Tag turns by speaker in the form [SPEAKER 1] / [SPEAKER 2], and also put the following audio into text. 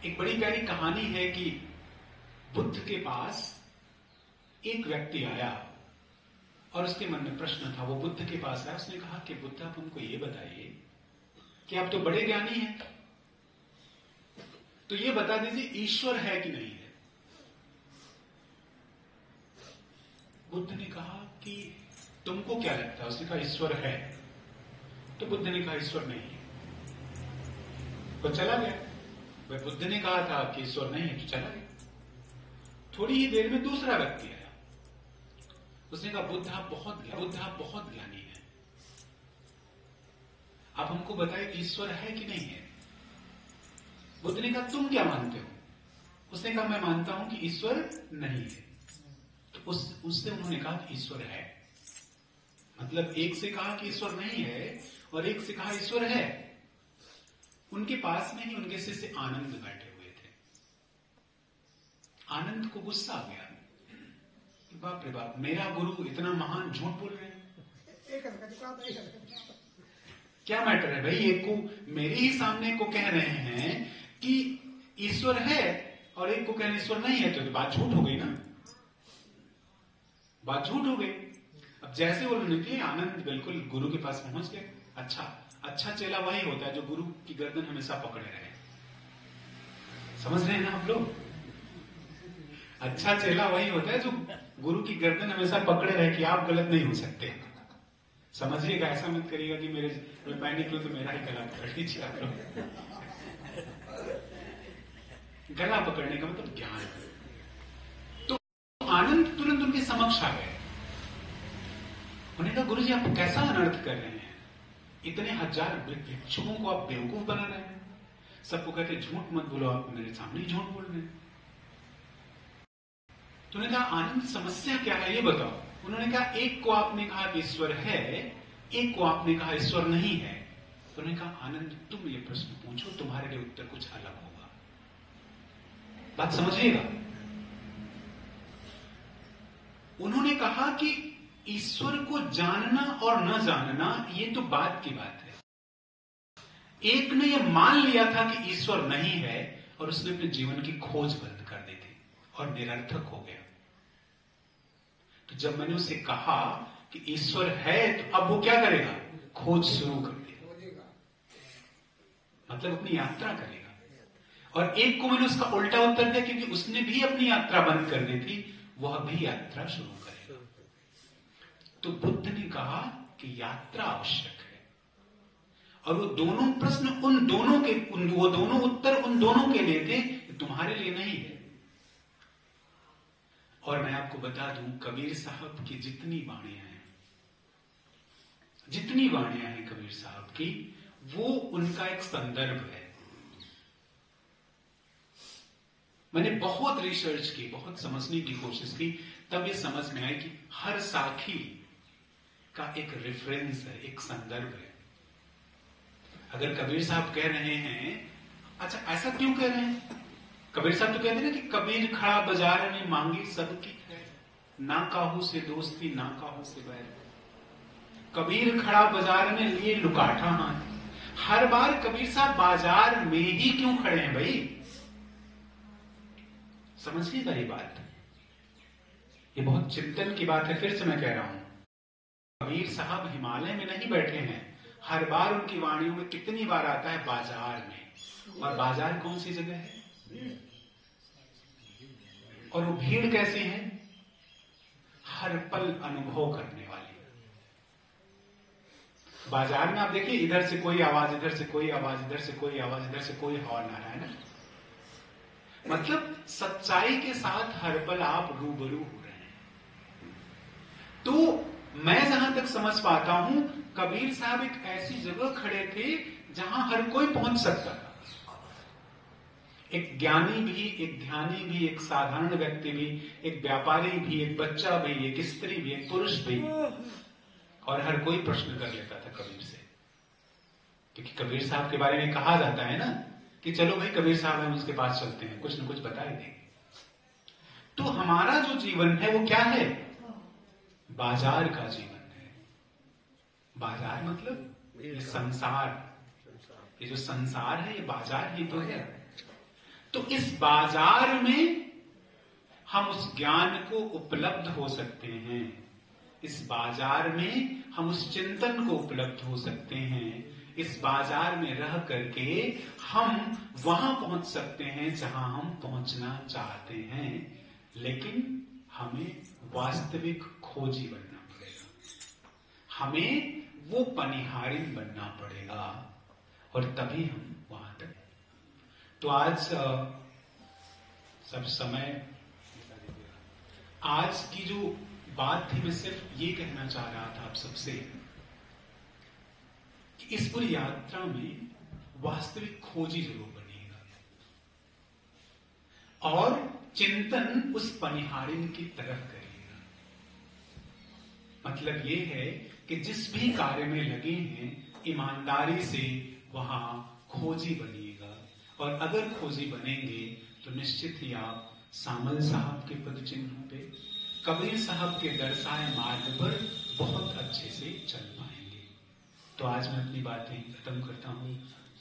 [SPEAKER 1] एक बड़ी प्यारी कहानी है कि बुद्ध के पास एक व्यक्ति आया और उसके मन में प्रश्न था। वो बुद्ध के पास आया, उसने कहा कि बुद्ध आप हमको ये बताइए कि आप तो बड़े ज्ञानी हैं, तो ये बता दीजिए ईश्वर है कि नहीं है। बुद्ध ने कहा कि तुमको क्या लगता है? उसने कहा ईश्वर है। तो बुद्ध ने कहा ईश्वर नहीं है, तो चला गया। भाई बुद्ध ने कहा था कि ईश्वर नहीं है, तो चला गया। थोड़ी ही देर में दूसरा व्यक्ति आया, उसने कहा बुद्ध आप बहुत ज्ञानी हैं, आप हमको बताइए ईश्वर है कि नहीं है। बुद्ध ने कहा तुम क्या मानते हो? उसने कहा मैं मानता हूं कि ईश्वर नहीं है। तो उससे उन्होंने कहा कि ईश्वर है। मतलब एक से कहा कि ईश्वर नहीं है और एक से कहा ईश्वर है। उनके पास में ही उनके शिष्य आनंद बैठे हुए थे। आनंद को गुस्सा आ गया, बाप रे बाप, मेरा गुरु इतना महान झूठ बोल रहे हैं। क्या मैटर है भाई, एक को मेरे ही सामने को कह रहे हैं कि ईश्वर है और एक को कह रहे ईश्वर नहीं है, तो बात झूठ हो गई ना, बात झूठ हो गई। अब जैसे वो निकले, आनंद बिल्कुल गुरु के पास पहुंच गए। अच्छा चेला वही होता है जो गुरु की गर्दन हमेशा पकड़े रहे। समझ रहे हैं ना आप लोग? अच्छा चेला वही होता है जो गुरु की गर्दन हमेशा पकड़े रहे कि आप गलत नहीं हो सकते। समझिएगा, ऐसा मत करिएगा कि मेरे मैं निकलूं तो मेरा ही गला पकड़ लीजिए आप लोग। गला पकड़ने का मतलब ज्ञान। तो आनंद तुरंत उनके समक्ष आ गए। उन्होंने कहा गुरु जी आप कैसा अनर्थ कर रहे हैं, इतने हजार भिक्षुकों को आप बेवकूफ बना रहे हैं, सबको कहते झूठ मत बोलो, आप मेरे सामने ही झूठ बोल रहे हैं। तो उन्होंने कहा आनंद समस्या क्या है ये बताओ। उन्होंने कहा एक को आपने कहा कि ईश्वर है, एक को आपने कहा ईश्वर नहीं है। तो उन्होंने कहा आनंद तुम ये प्रश्न पूछो, तुम्हारे लिए उत्तर कुछ अलग होगा। बात समझिएगा। उन्होंने कहा कि ईश्वर को जानना और न जानना ये तो बात की बात है। एक ने यह मान लिया था कि ईश्वर नहीं है और उसने अपने जीवन की खोज बंद कर दी थी और निरर्थक हो गया। तो जब मैंने उसे कहा कि ईश्वर है, तो अब वो क्या करेगा? खोज शुरू कर देगा, मतलब अपनी यात्रा करेगा। और एक को मैंने उसका उल्टा उत्तर दिया, क्योंकि उसने भी अपनी यात्रा बंद कर दी थी, वह भी यात्रा शुरू करेगा। तो बुद्ध ने कहा कि यात्रा आवश्यक है, और वो दोनों प्रश्न उन दोनों के वो दोनों उत्तर उन दोनों के लिए थे, तुम्हारे लिए नहीं है। और मैं आपको बता दूं, कबीर साहब की जितनी वाणियां हैं कबीर साहब की, वो उनका एक संदर्भ है। मैंने बहुत रिसर्च की, बहुत समझने की कोशिश की, तब ये समझ में आई कि हर साखी का एक रेफरेंस है, एक संदर्भ है। अगर कबीर साहब कह रहे हैं, अच्छा ऐसा क्यों कह रहे हैं? कबीर साहब तो कहते हैं ना कि कबीर खड़ा बाजार में मांगी सबकी खैर, ना काहू से दोस्ती ना काहू से बैर। कबीर खड़ा बाजार में लिए लुकाठा हाथ। हर बार कबीर साहब बाजार में ही क्यों खड़े हैं भाई? समझिएगा ये बात, ये बहुत चिंतन की बात है। फिर से मैं कह रहा हूं, कबीर साहब हिमालय में नहीं बैठे हैं। हर बार उनकी वाणियों में कितनी बार आता है बाजार में। और बाजार कौन सी जगह है? और वो भीड़ कैसी है? हर पल अनुभव करने वाली। बाजार में आप देखिए, इधर से कोई आवाज, इधर से कोई आवाज, इधर से कोई आवाज, इधर से कोई हॉर्न आ रहा है ना। मतलब सच्चाई के साथ हर पल आप रूबरू हो रहे हैं। तो मैं जहां तक समझ पाता हूं, कबीर साहब एक ऐसी जगह खड़े थे जहां हर कोई पहुंच सकता था। एक ज्ञानी भी, एक ध्यानी भी, एक साधारण व्यक्ति भी, एक व्यापारी भी, एक बच्चा भी, एक स्त्री भी, एक पुरुष भी, और हर कोई प्रश्न कर लेता था कबीर से। क्योंकि कबीर साहब के बारे में कहा जाता है ना कि चलो भाई कबीर साहब हैं, उसके पास चलते हैं, कुछ न कुछ बता ही देंगे। तो हमारा जो जीवन है वो क्या है? बाजार का जीवन है। बाजार मतलब ये संसार, ये जो संसार है ये बाजार ही तो है। तो इस बाजार में हम उस ज्ञान को उपलब्ध हो सकते हैं, इस बाजार में हम उस चिंतन को उपलब्ध हो सकते हैं, इस बाजार में रह करके हम वहां पहुंच सकते हैं जहां हम पहुंचना चाहते हैं। लेकिन हमें वास्तविक खोजी बनना पड़ेगा, हमें वो पनिहारिन बनना पड़ेगा, और तभी हम वहां तक। तो आज सब समय, आज की जो बात थी, मैं सिर्फ ये कहना चाह रहा था आप सबसे कि इस पूरी यात्रा में वास्तविक खोजी जरूर बनिएगा, और चिंतन उस पनिहारिन की तरफ करिएगा। मतलब ये है कि जिस भी कार्य में लगे हैं, ईमानदारी से वहां खोजी बनिएगा, और अगर खोजी बनेंगे तो निश्चित ही आप सामल साहब के पद चिन्हों पे, कबीर साहब के दर्शाए मार्ग पर बहुत अच्छे से चल पाएंगे। तो आज मैं अपनी बातें खत्म करता हूं।